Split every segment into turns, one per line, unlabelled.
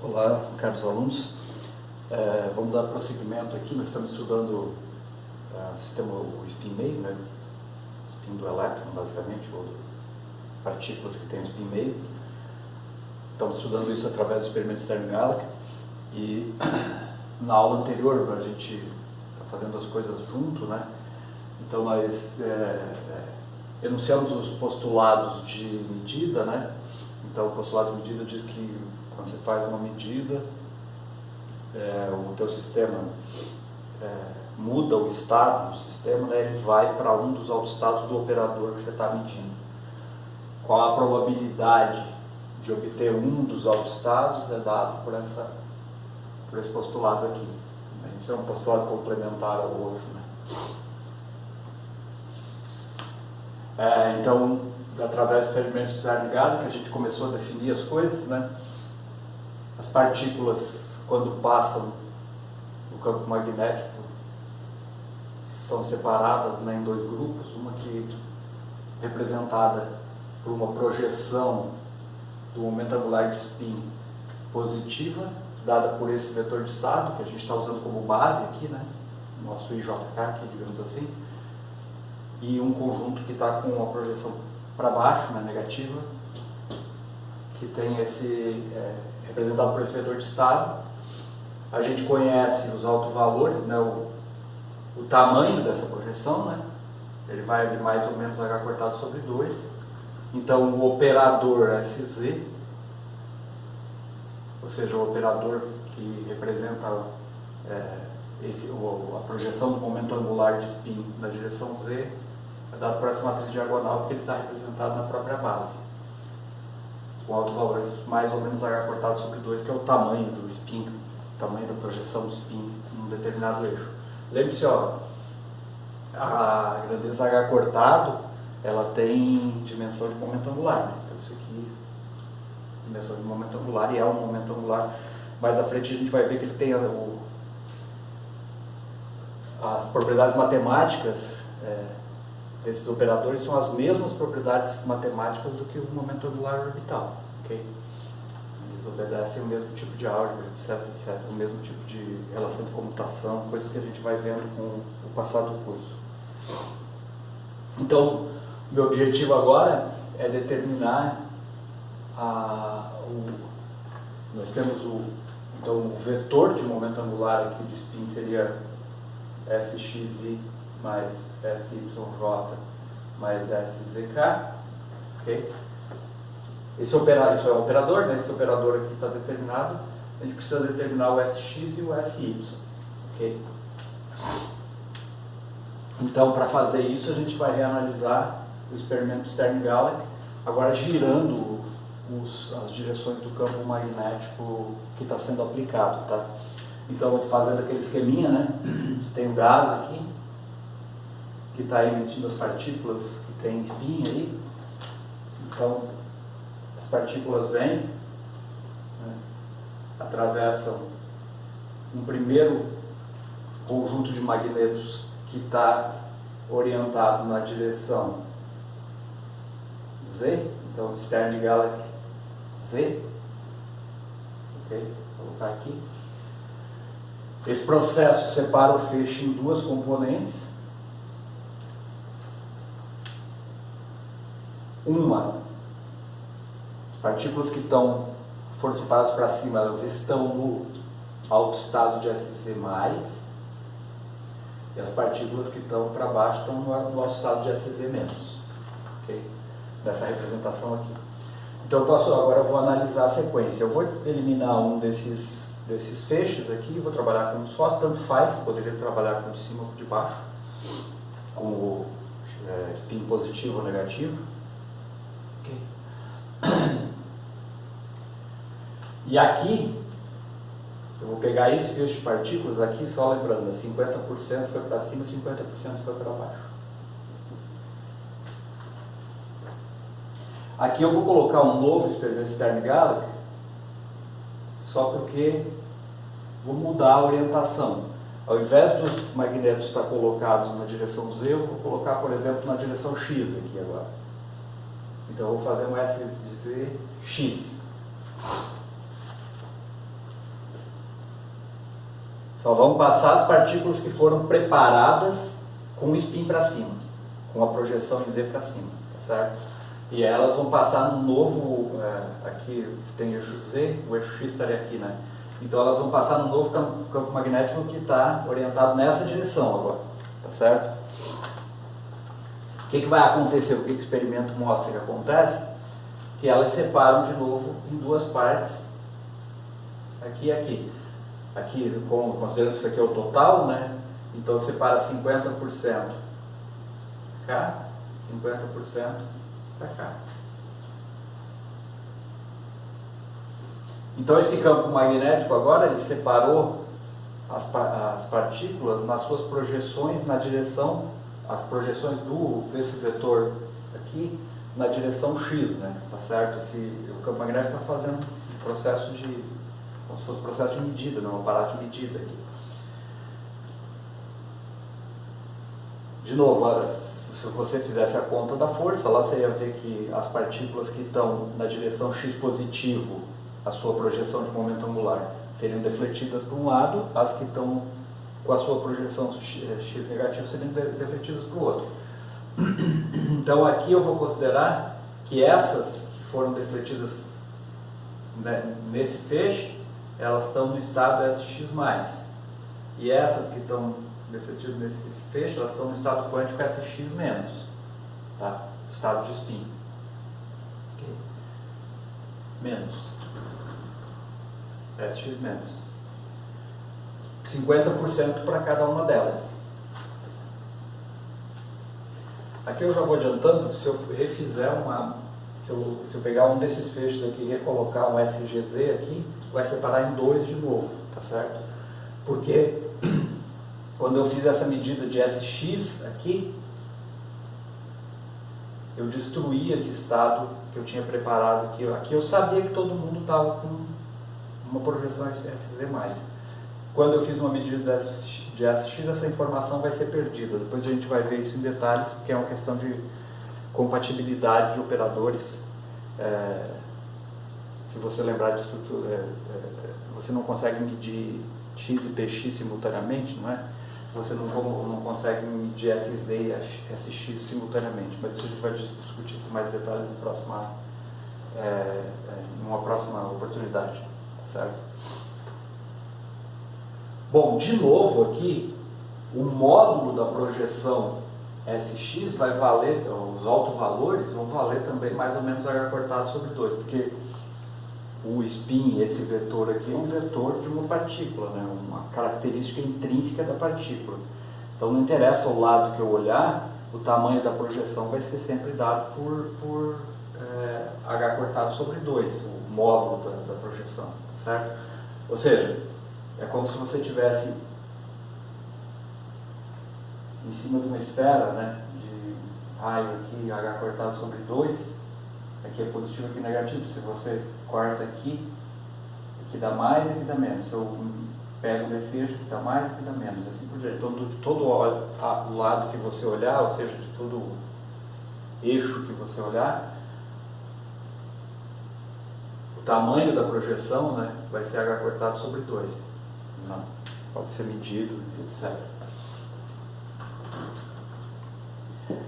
Olá, caros alunos. Vamos dar prosseguimento aqui. Nós estamos estudando o sistema, o spin meio, né? Spin do elétron, basicamente, ou partículas que tem o spin meio. Estamos estudando isso através do experimento Stern-Gallagher. E na aula anterior, a gente está fazendo as coisas junto, né? Então nós enunciamos os postulados de medida, né? Então o postulado de medida diz que quando você faz uma medida, o teu sistema muda o estado do sistema, né? Ele vai para um dos autoestados do operador que você está medindo. Qual a probabilidade de obter um dos autoestados é dado por esse postulado aqui. Esse é um postulado complementar ao outro, né? Então, através do experimento de Stern-Gallagher, que a gente começou a definir as coisas, né? As partículas, quando passam no campo magnético, são separadas, né, em dois grupos, uma que é representada por uma projeção do momento angular de spin positiva, dada por esse vetor de estado, que a gente está usando como base aqui, né, nosso IJK, aqui, digamos assim, e um conjunto que está com uma projeção para baixo, né, negativa, que tem esse representado por esse vetor de estado. A gente conhece os autovalores, né, o tamanho dessa projeção, né, ele vai de mais ou menos h cortado sobre 2. Então o operador SZ, ou seja, o operador que representa a projeção do momento angular de spin na direção Z, é dado por essa matriz diagonal, porque ele está representado na própria base, com autovalores mais ou menos h cortado sobre 2, que é o tamanho do spin, o tamanho da projeção do spin em um determinado eixo. Lembre-se, a grandeza h cortado, ela tem dimensão de momento angular, né? Então isso aqui, dimensão de momento angular, e é um momento angular. Mais à frente a gente vai ver que ele tem as propriedades matemáticas. Esses operadores são as mesmas propriedades matemáticas do que o momento angular orbital, ok? Eles obedecem o mesmo tipo de álgebra, etc, o mesmo tipo de relação de comutação, coisas que a gente vai vendo com o passar do curso. Então, o meu objetivo agora é determinar nós temos então, o vetor de momento angular aqui de spin seria SXI mais SYJ mais SZK, ok? Isso é um operador, né? Esse operador aqui está determinado. A gente precisa determinar o SX e o SY, ok? Então, para fazer isso, a gente vai reanalisar o experimento Stern-Gallagher, agora girando as direções do campo magnético que está sendo aplicado, tá? Então, fazendo aquele esqueminha, né? Tem um gás aqui, que está emitindo as partículas que tem spin aí. Então, as partículas vêm, né, atravessam um primeiro conjunto de magnetos que está orientado na direção Z, então Stern-Gallagher Z, ok? Vou colocar aqui. Esse processo separa o feixe em duas componentes. As partículas que foram separadas para cima, elas estão no autoestado de SZ+, e as partículas que estão para baixo estão no autoestado de SZ-, ok? Dessa representação aqui. Então, agora eu vou analisar a sequência. Eu vou eliminar um desses feixes aqui, vou trabalhar com um só, tanto faz, poderia trabalhar com de cima ou de baixo, com o spin positivo ou negativo. E aqui, eu vou pegar esse feixe de partículas aqui, só lembrando, 50% foi para cima, 50% foi para baixo. Aqui eu vou colocar um novo experimento Stern-Gallagher, só porque vou mudar a orientação. Ao invés dos magnetos estar colocados na direção Z, eu vou colocar, por exemplo, na direção X aqui agora. Então eu vou fazer um SZX. Só vão passar as partículas que foram preparadas com o spin para cima, com a projeção em Z para cima, tá certo? E elas vão passar no novo, aqui tem o eixo Z, o eixo X estaria aqui, né? Então elas vão passar no novo campo magnético que está orientado nessa direção agora, tá certo? O que vai acontecer? O que o experimento mostra que acontece? Que elas separam de novo em duas partes, aqui e aqui. Aqui, considerando que isso aqui é o total, né? Então separa 50% cá, 50% para cá. Então esse campo magnético agora ele separou as partículas nas suas projeções na direção, as projeções desse vetor aqui na direção X, né? Tá certo? O campo magnético está fazendo um processo como se fosse um processo de medida, né? Um aparato de medida aqui. De novo, se você fizesse a conta da força, lá você ia ver que as partículas que estão na direção X positivo, a sua projeção de momento angular, seriam defletidas para um lado, as que estão com a sua projeção X negativo seriam defletidas para o outro. Então aqui eu vou considerar que essas que foram defletidas, né, nesse feixe, elas estão no estado SX+. E essas que estão defletidas nesse feixe, elas estão no estado quântico SX-, tá? Estado de spin. Okay. Menos. SX-. 50% para cada uma delas. Aqui eu já vou adiantando, se eu refizer se eu pegar um desses feixes aqui e recolocar um SGZ aqui, vai separar em dois de novo, tá certo? Porque quando eu fiz essa medida de SX aqui, eu destruí esse estado que eu tinha preparado aqui. Aqui eu sabia que todo mundo estava com uma projeção de SZ+. Quando eu fiz uma medida de SX, essa informação vai ser perdida. Depois a gente vai ver isso em detalhes, porque é uma questão de compatibilidade de operadores. Se você lembrar disso, você não consegue medir X e PX simultaneamente, não é? Você não consegue medir SZ e SX simultaneamente, mas isso a gente vai discutir com mais detalhes em uma próxima oportunidade, tá certo? Bom, de novo aqui, o módulo da projeção SX vai valer, os autovalores vão valer também mais ou menos H cortado sobre 2, porque o spin, esse vetor aqui, é um vetor de uma partícula, né? Uma característica intrínseca da partícula. Então não interessa o lado que eu olhar, o tamanho da projeção vai ser sempre dado por H cortado sobre 2, o módulo da projeção, certo? Ou seja, é como se você tivesse em cima de uma esfera, né, de raio aqui, H cortado sobre 2, aqui é positivo, aqui é negativo. Se você corta aqui dá mais e aqui dá menos. Se eu pego desse eixo, aqui dá mais e aqui dá menos, assim por diante. Então, de todo o lado que você olhar, ou seja, de todo o eixo que você olhar, o tamanho da projeção, né, vai ser H cortado sobre 2. Não, pode ser medido, etc.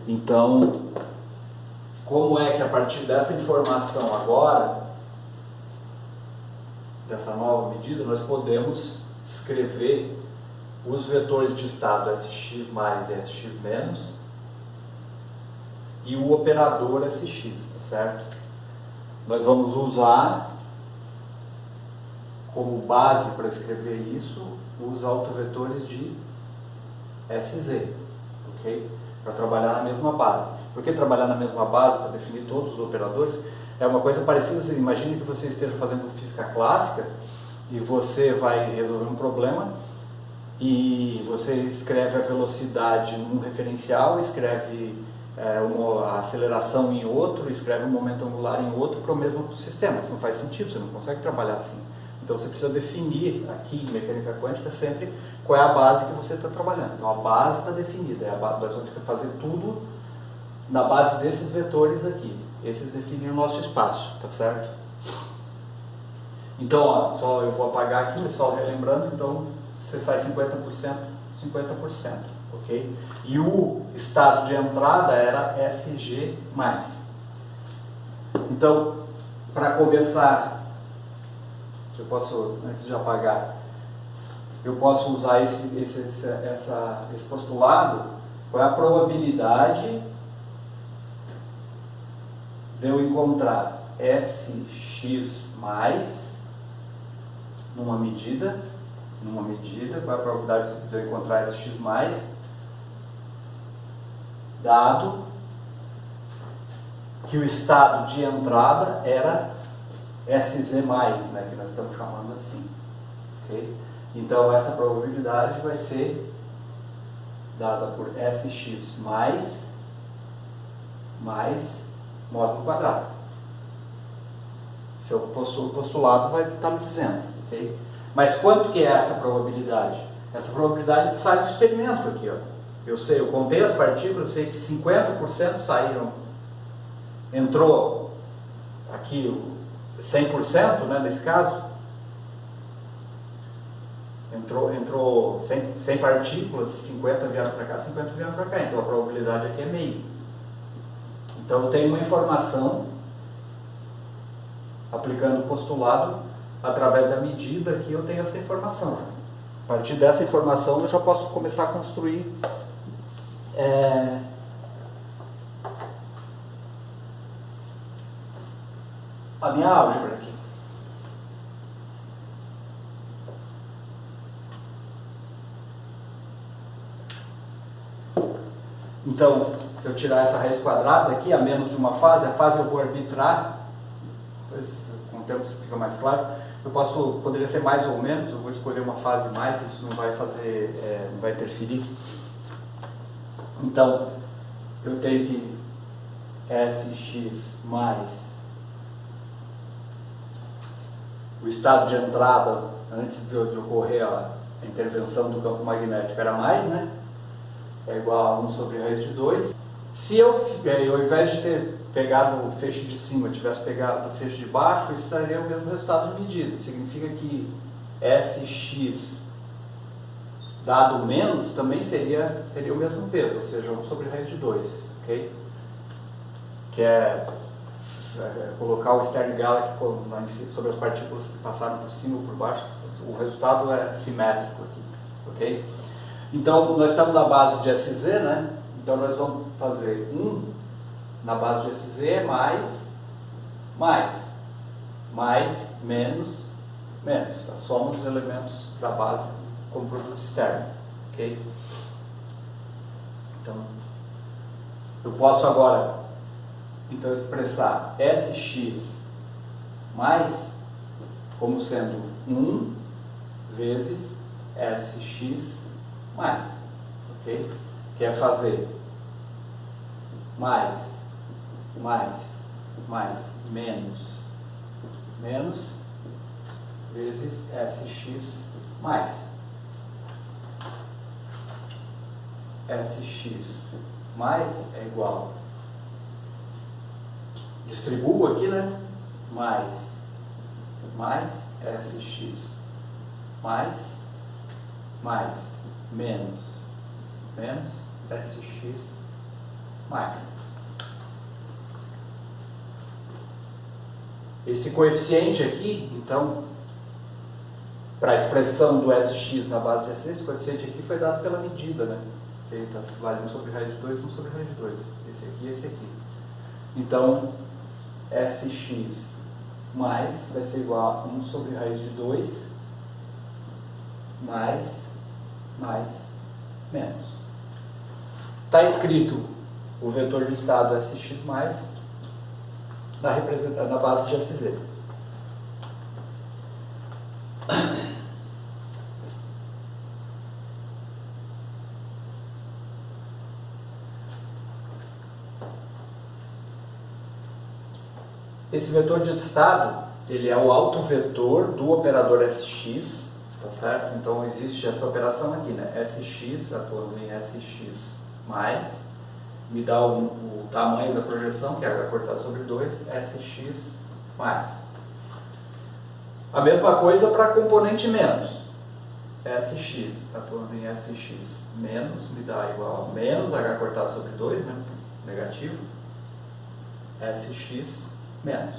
Então, como é que a partir dessa informação agora, dessa nova medida, nós podemos escrever os vetores de estado SX+ e SX- e o operador SX, tá certo? Nós vamos usar como base para escrever isso os autovetores de SZ, ok? Para trabalhar na mesma base. Por que trabalhar na mesma base para definir todos os operadores? É uma coisa parecida, imagine que você esteja fazendo física clássica e você vai resolver um problema e você escreve a velocidade num referencial, escreve a aceleração em outro, escreve um momento angular em outro para o mesmo sistema. Isso não faz sentido, você não consegue trabalhar assim. Então você precisa definir aqui em mecânica quântica sempre qual é a base que você está trabalhando. Então a base está definida, nós vamos fazer tudo na base desses vetores aqui. Esses definem o nosso espaço, tá certo? Então, ó, só eu vou apagar aqui, só relembrando, então você sai 50%, 50%, ok? E o estado de entrada era SG+. Então, para começar, eu posso, antes de apagar, eu posso usar esse postulado. Qual é a probabilidade de eu encontrar SX mais numa medida, qual é a probabilidade de eu encontrar SX mais, dado que o estado de entrada era SZ+, né, que nós estamos chamando assim, ok? Então essa probabilidade vai ser dada por SX mais módulo quadrado. Seu postulado vai estar me dizendo, ok? Mas quanto que é essa probabilidade? Essa probabilidade sai do experimento aqui, ó. Eu contei as partículas, eu sei que 50% saíram, entrou aqui 100%, né, nesse caso, entrou 100 partículas, 50 vieram para cá, 50 vieram para cá, então a probabilidade aqui é meio. Então eu tenho uma informação, aplicando o postulado, através da medida aqui eu tenho essa informação. A partir dessa informação eu já posso começar a construir a minha álgebra aqui. Então, se eu tirar essa raiz quadrada aqui, a menos de uma fase, a fase eu vou arbitrar, depois com o tempo fica mais claro, poderia ser mais ou menos, eu vou escolher uma fase mais, isso não vai fazer, não vai interferir. Então, eu tenho que SX mais o estado de entrada, antes de ocorrer a intervenção do campo magnético, era mais, né? É igual a 1 sobre raiz de 2. Se eu, ao invés de ter pegado o feixe de cima, tivesse pegado o feixe de baixo, isso daria o mesmo resultado de medida. Significa que SX dado menos também teria o mesmo peso, ou seja, 1 sobre raiz de 2, ok? Que é colocar o Stern Gala sobre as partículas que passaram por cima ou por baixo, o resultado é simétrico aqui, ok? Então, nós estamos na base de SZ, né? Então, nós vamos fazer 1 na base de SZ mais, menos. A soma dos elementos da base como produto externo, ok? Então, eu posso agora, expressar SX mais como sendo 1 vezes SX mais, ok? Que é fazer mais, menos vezes SX mais. SX mais é igual, distribuo aqui, né? Mais SX mais menos SX mais. Esse coeficiente aqui, então, para a expressão do SX na base de SC, esse coeficiente aqui foi dado pela medida, né? Ele vale 1 sobre raiz de 2, 1 sobre raiz de 2. Esse aqui e esse aqui. Então, SX mais vai ser igual a 1 sobre raiz de 2 mais menos. Está escrito o vetor de estado SX mais na base de SZ. Esse vetor de estado, ele é o autovetor do operador SX, tá certo? Então existe essa operação aqui, né? SX atuando em SX mais, me dá o tamanho da projeção, que é cortado sobre 2, SX mais. A mesma coisa para componente menos. SX, atuando em SX menos, me dá igual a menos H cortado sobre 2, né? Negativo, SX menos.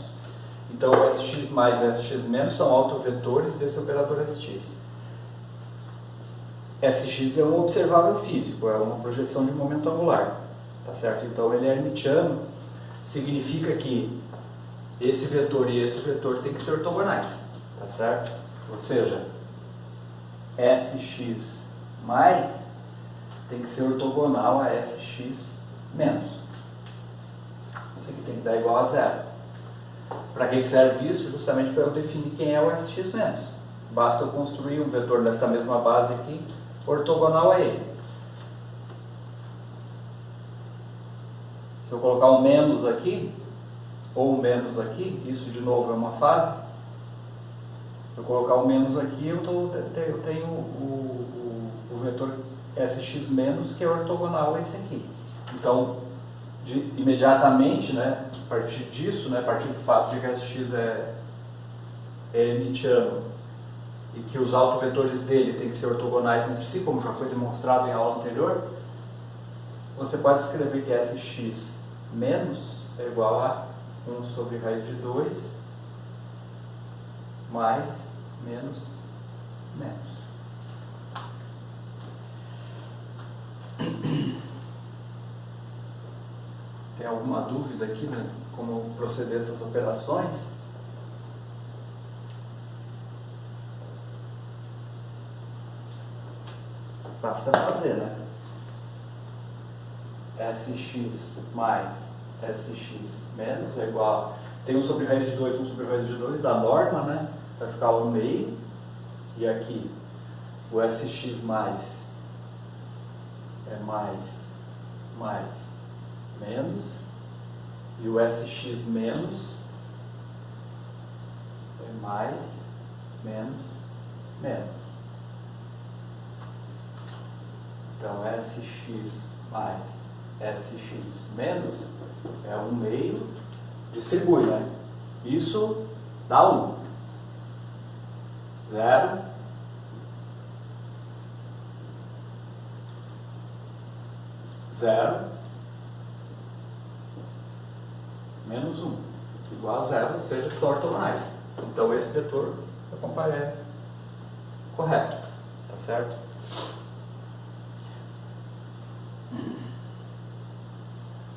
Então, o SX mais e o SX menos são autovetores desse operador SX. SX é um observável físico, é uma projeção de momento angular, tá certo? Então, ele é hermitiano, significa que esse vetor e esse vetor têm que ser ortogonais, tá certo? Ou seja, SX mais tem que ser ortogonal a SX menos. Isso aqui tem que dar igual a zero. Para que serve isso? Justamente para eu definir quem é o SX menos. Basta eu construir um vetor dessa mesma base aqui, ortogonal a ele. Se eu colocar um menos aqui, ou um menos aqui, isso de novo é uma fase. Se eu colocar um menos aqui, eu tenho o vetor SX menos, que é ortogonal a esse aqui. Então, imediatamente, né, a partir disso, né, a partir do fato de que SX é hermitiano e que os autovetores dele têm que ser ortogonais entre si, como já foi demonstrado em aula anterior, você pode escrever que SX menos é igual a 1 sobre raiz de 2 mais menos menos. Tem alguma dúvida aqui, né? Como proceder essas operações? Basta fazer, né? SX mais SX menos é igual. Tem 1 sobre raiz de 2, 1 sobre raiz de 2 da norma, né? Vai ficar 1 meio. E aqui o SX mais é mais menos. E o SX menos é mais menos menos. Então, SX mais SX menos é 1 meio, distribui, né? Isso dá 1. 0. 0. Menos 1. Igual a 0, ou seja, são ortogonais. Então, esse vetor é correto. Tá certo?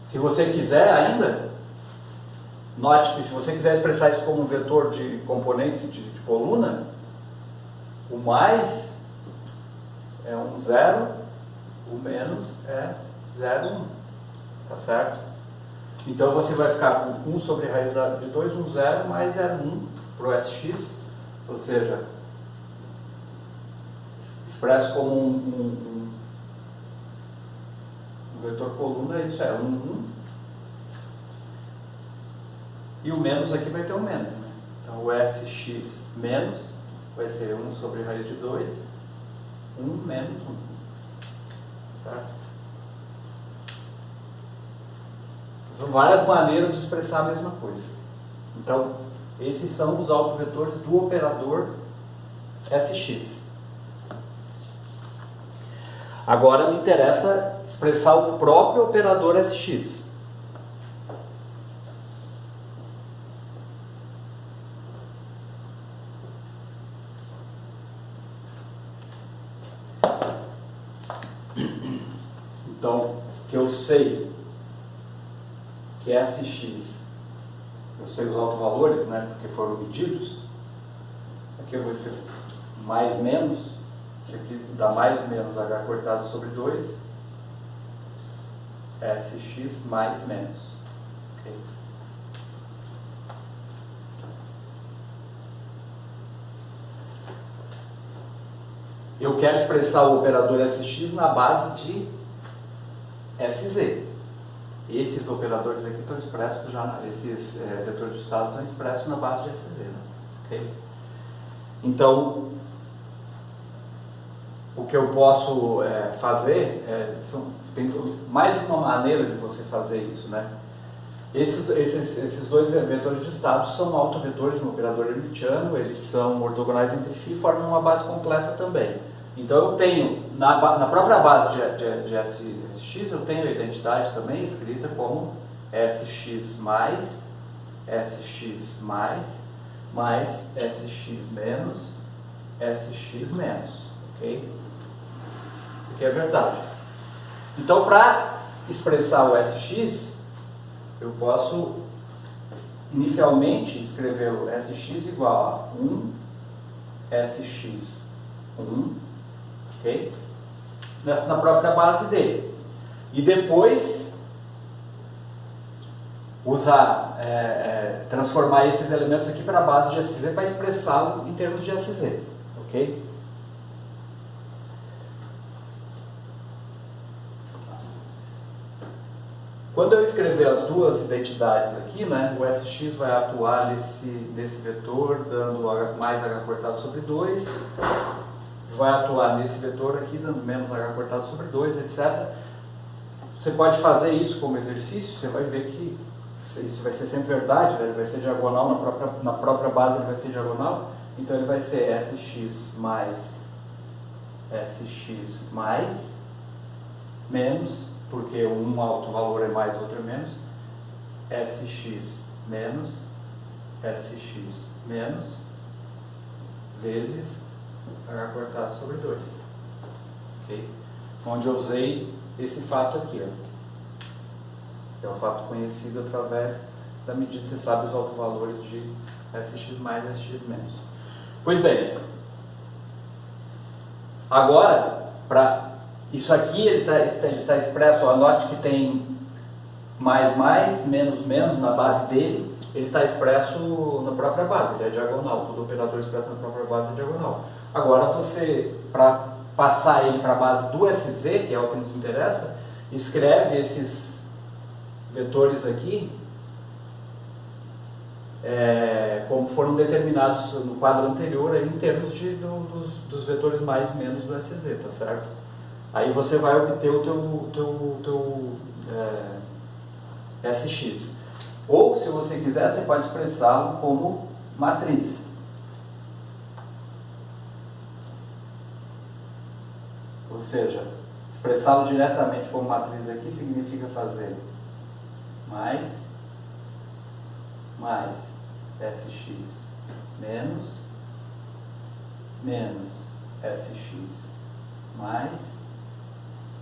Se você quiser ainda, note que se você quiser expressar isso como um vetor de componentes de coluna, o mais é 1, 0, o menos é 0, 1. Tá certo? Então você vai ficar com 1 sobre raiz de 2, 1, 0, mais 0, 1 para o SX, ou seja, expresso como um vetor coluna, isso é 1, 1. E o menos aqui vai ter um menos, né? Então o SX menos vai ser 1 sobre raiz de 2, 1 menos 1. Certo? São várias maneiras de expressar a mesma coisa. Então, esses são os autovetores do operador SX. Agora me interessa expressar o próprio operador SX. Então, que eu sei que SX, eu sei os autovalores, né, porque foram medidos. Aqui eu vou escrever mais menos, isso aqui dá mais menos H cortado sobre 2, SX mais menos. Okay. Eu quero expressar o operador SX na base de SZ. Esses operadores aqui estão expressos já, esses vetores de estado estão expressos na base de SZ. Né? Okay? Então, o que eu posso fazer, tem mais de uma maneira de você fazer isso. Né? Esses dois vetores de estado são autovetores de um operador hermitiano, eles são ortogonais entre si e formam uma base completa também. Então eu tenho, na própria base de SX, eu tenho a identidade também escrita como SX mais SX mais SX menos SX menos, ok? Porque é verdade. Então, para expressar o SX, eu posso inicialmente escrever o SX igual a 1 SX1, ok? Na própria base dele. E depois usar, transformar esses elementos aqui para a base de SZ para expressá-lo em termos de SZ, ok? Quando eu escrever as duas identidades aqui, né, o SX vai atuar nesse vetor, dando mais H cortado sobre 2, vai atuar nesse vetor aqui, dando menos H cortado sobre 2, etc. Você pode fazer isso como exercício, você vai ver que isso vai ser sempre verdade, né? Ele vai ser diagonal, na própria base ele vai ser diagonal, então ele vai ser SX mais menos, porque um alto valor é mais, outro é menos, SX menos vezes H cortado sobre 2. Okay? Onde eu usei esse fato aqui, ó. É um fato conhecido através da medida que você sabe os autovalores de SX mais e SX menos. Pois bem, agora, isso aqui ele tá expresso, anote que tem mais, menos na base dele, ele está expresso na própria base, ele é diagonal, todo operador expresso na própria base é diagonal. Agora você, para passar ele para a base do SZ, que é o que nos interessa, escreve esses vetores aqui como foram determinados no quadro anterior aí, em termos dos vetores mais menos do SZ, tá certo? Aí você vai obter o teu SX. Ou, se você quiser, você pode expressá-lo como matriz. Ou seja, expressá-lo diretamente como matriz aqui significa fazer mais SX menos SX mais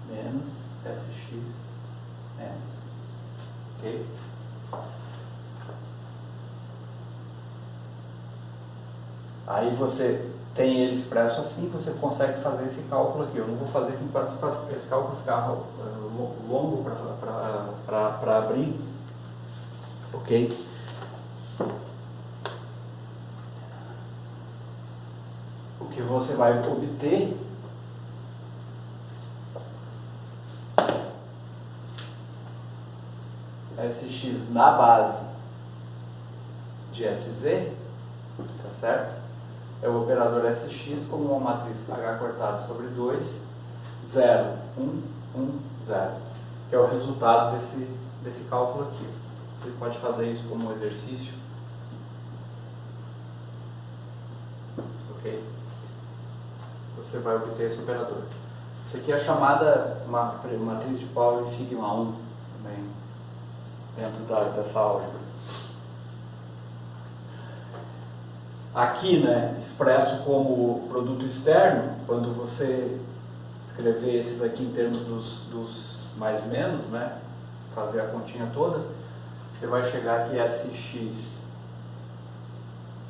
menos SX menos. Ok? Aí você tem ele expresso assim, você consegue fazer esse cálculo aqui. Eu não vou fazer aqui para esse cálculo ficar longo para abrir. Ok? O que você vai obter SX na base de SZ, tá certo? É o operador SX como uma matriz H cortado sobre 2, 0, 1, 1, 0, que é o resultado desse cálculo aqui. Você pode fazer isso como um exercício. Ok? Você vai obter esse operador. Isso aqui é chamada matriz de Pauli sigma 1, também, dentro dessa álgebra. Aqui, né, expresso como produto externo, quando você escrever esses aqui em termos dos mais menos, né, fazer a continha toda, você vai chegar que SX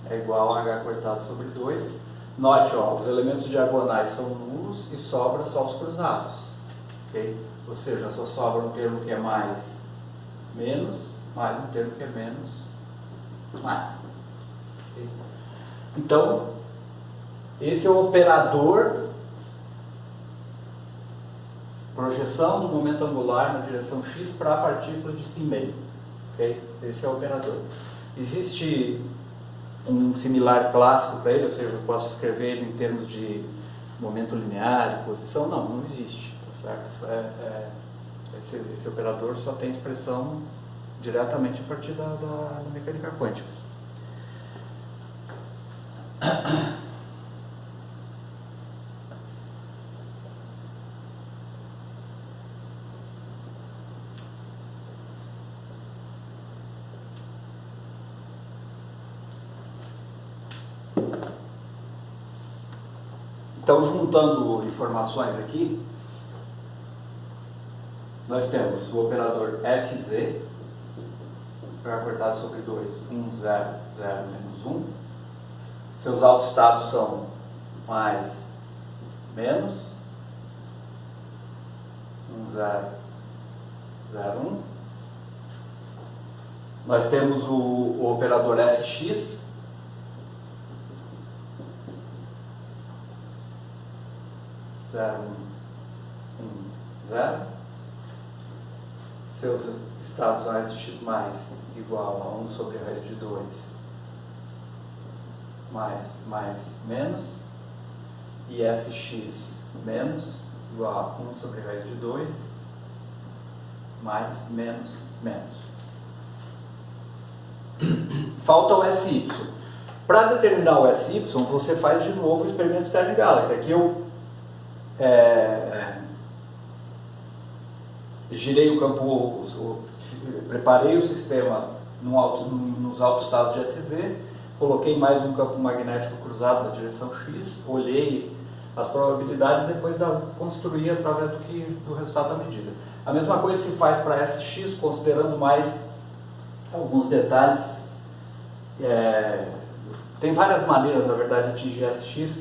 é igual a H cortado sobre 2. Note, ó, os elementos diagonais são nulos e sobra só os cruzados. Okay? Ou seja, só sobra um termo que é mais um termo que é menos mais. Okay? Então, esse é o operador projeção do momento angular na direção x para a partícula de spin meio. Okay? Esse é o operador. Existe um similar clássico para ele, ou seja, eu posso escrever ele em termos de momento linear, posição? Não existe. Tá certo? Esse operador só tem expressão diretamente a partir da mecânica quântica. Então, juntando informações aqui, nós temos o operador SZ, cortado sobre 2, 1, 0, 0, menos 1. Seus autoestados são mais, menos, 1, 0, 0, 1. Nós temos o operador SX, zero, 1, 0. Seus estados são SX mais igual a 1 sobre a raiz de 2 mais, menos, e SX menos igual a 1 sobre a raiz de 2 mais, menos, menos. Falta o SY. Para determinar o SY, você faz de novo o experimento Stern-Gallagher. Aqui eu girei o campo, preparei o sistema nos autoestados de SZ, coloquei mais um campo magnético cruzado na direção X, olhei as probabilidades e depois construí através do resultado da medida. A mesma coisa se faz para SX, considerando mais alguns detalhes. Tem várias maneiras, na verdade, de atingir SX.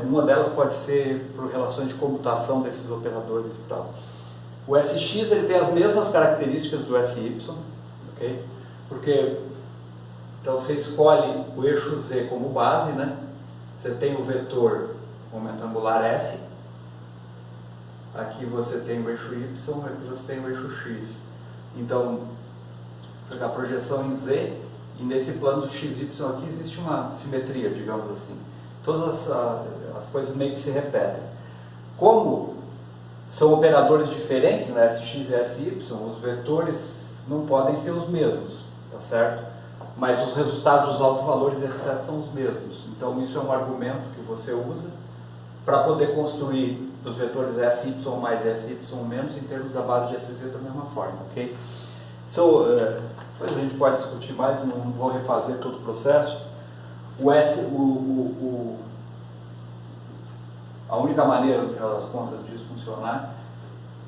Uma delas pode ser por relações de comutação desses operadores e tal. O SX ele tem as mesmas características do SY, okay? Porque então você escolhe o eixo Z como base, né? Você tem o vetor momento angular S, aqui você tem o eixo Y, aqui você tem o eixo X. Então, a projeção em Z, e nesse plano do XY aqui existe uma simetria, digamos assim. Todas as coisas meio que se repetem. Como são operadores diferentes, né, SX e SY, os vetores não podem ser os mesmos, tá certo? Mas os resultados dos autovalores, etc., são os mesmos. Então, isso é um argumento que você usa para poder construir os vetores SY mais e SY menos em termos da base de SZ da mesma forma, ok? Depois a gente pode discutir mais, não vou refazer todo o processo. A única maneira, no final das contas, disso funcionar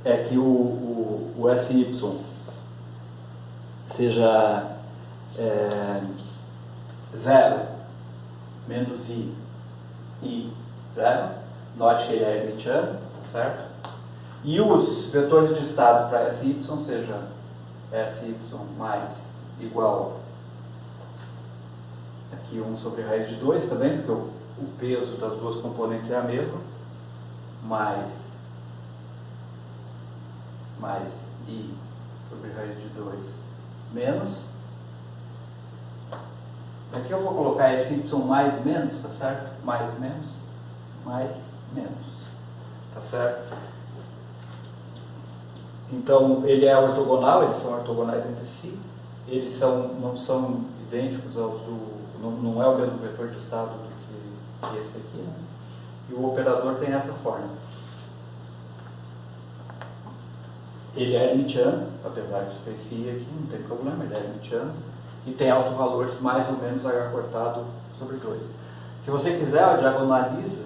é que o SY seja 0 menos I 0, note que ele é hermitiano, tá certo? E os vetores de estado para SY seja SY mais igual aqui 1 sobre raiz de 2 também, porque o peso das duas componentes é a mesma, mais I sobre raiz de 2 menos. Aqui eu vou colocar esse Y mais menos, tá certo? Mais menos, tá certo? Então, ele é ortogonal, eles são ortogonais entre si, eles não são idênticos aos não é o mesmo vetor de estado do que esse aqui, né? E o operador tem essa forma. Ele é hermitiano, apesar de ter esse I aqui, não tem problema, ele é hermitiano, e tem autovalores mais ou menos H cortado sobre 2. Se você quiser, diagonaliza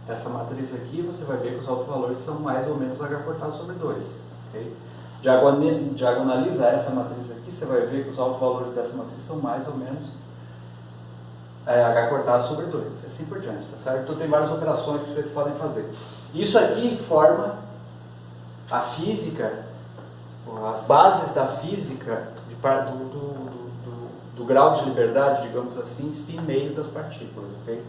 essa matriz aqui, você vai ver que os autovalores são mais ou menos H cortado sobre 2. Okay? Diagonaliza essa matriz aqui, você vai ver que os autovalores dessa matriz são mais ou menos H cortado sobre 2. E assim por diante, tá certo? Então tem várias operações que vocês podem fazer. Isso aqui forma a física, as bases da física do grau de liberdade, digamos assim, spin meio das partículas. Okay?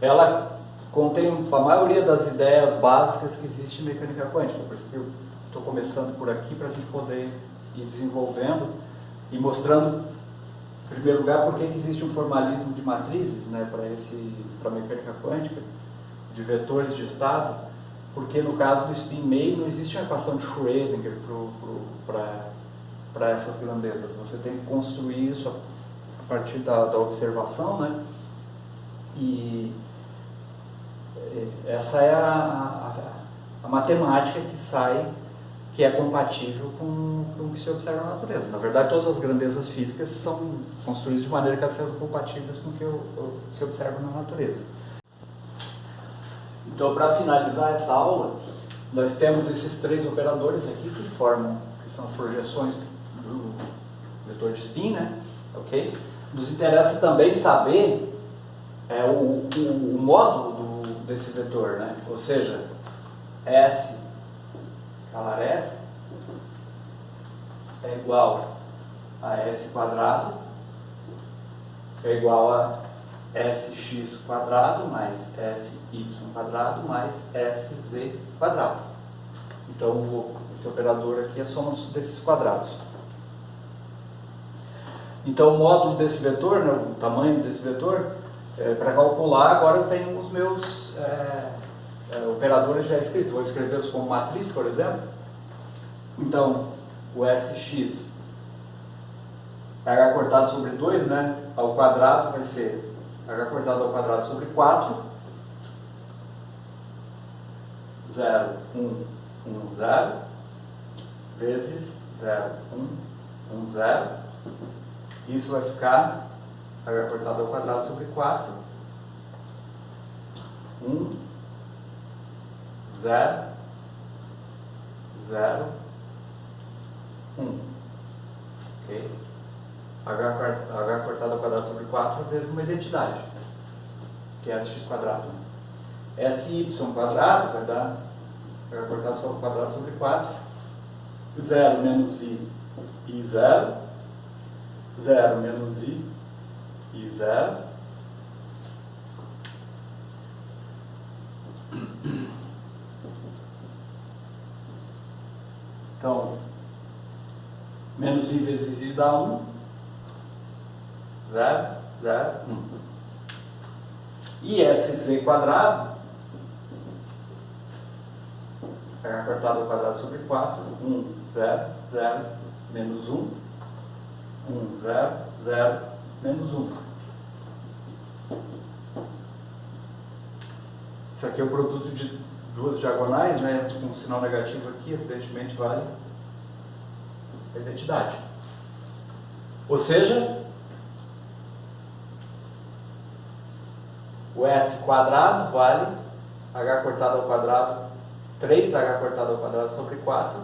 Ela contém a maioria das ideias básicas que existem em mecânica quântica, por isso que eu estou começando por aqui para a gente poder ir desenvolvendo e mostrando, em primeiro lugar, por que existe um formalismo de matrizes, né, para a mecânica quântica, de vetores de estado, porque no caso do spin meio não existe uma equação de Schrödinger para essas grandezas. Você tem que construir isso a partir da observação, né? E essa é a matemática que sai, que é compatível com o que se observa na natureza. Na verdade, todas as grandezas físicas são construídas de maneira que elas sejam compatíveis com o que se observa na natureza. Então, para finalizar essa aula, nós temos esses três operadores aqui que formam, que são as projeções do vetor de spin, né? Ok? Nos interessa também saber o módulo desse vetor, né? Ou seja, S escalar S é igual a S quadrado é igual a sx quadrado mais sy quadrado mais sz quadrado. Então, esse operador aqui é a soma desses quadrados. Então, o módulo desse vetor, né, o tamanho desse vetor, para calcular, agora eu tenho os meus operadores já escritos. Vou escrevê-los como matriz, por exemplo. Então, o sx h cortado sobre 2, né, ao quadrado vai ser h cortado ao quadrado sobre 4, 0, 1, 1, 0, vezes 0, 1, 1, 0. Isso vai ficar h cortado ao quadrado sobre 4, 1, 0, 0, 1. Ok? H cortado ao quadrado sobre 4 vezes uma identidade, que é sx quadrado. Sy quadrado vai dar H cortado ao quadrado sobre 4, 0 menos i 0, 0 menos i 0, então, menos i vezes i dá 1, 0, 0, 1. E sz quadrado, h cortado ao quadrado sobre 4, 1, 0, 0, menos 1, 1, 0, 0, menos 1. Isso aqui é o produto de duas diagonais, né? Com um sinal negativo aqui, evidentemente vale a identidade. Ou seja, o s quadrado vale h cortado ao quadrado, 3h cortado ao quadrado sobre 4,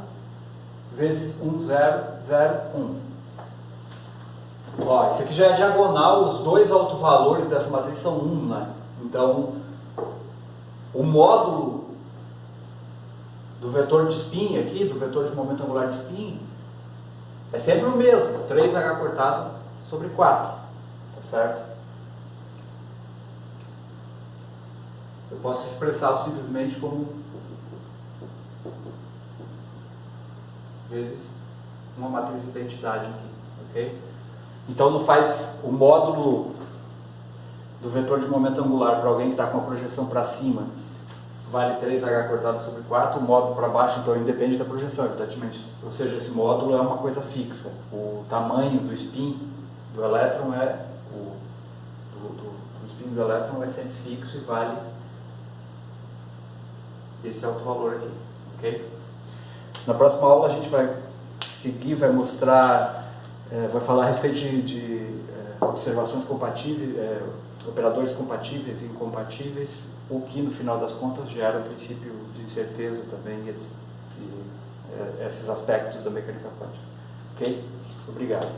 vezes 1, 0, 0, 1. Ó, isso aqui já é diagonal, os dois autovalores dessa matriz são 1, né? Então, o módulo do vetor de spin aqui, do vetor de momento angular de spin, é sempre o mesmo, 3h cortado sobre 4, tá certo? Eu posso expressá-lo simplesmente como vezes uma matriz de identidade aqui, ok? Então não faz o módulo do vetor de momento angular para alguém que está com a projeção para cima vale 3h cortado sobre 4, o módulo para baixo então independe da projeção, evidentemente. Ou seja, esse módulo é uma coisa fixa. O tamanho do spin do elétron do spin do elétron é sempre fixo e vale esse autovalor aqui, ok? Na próxima aula a gente vai seguir, vai mostrar, vai falar a respeito de observações compatíveis, operadores compatíveis e incompatíveis, o que no final das contas gera o princípio de incerteza também e esses aspectos da mecânica quântica. Ok? Obrigado.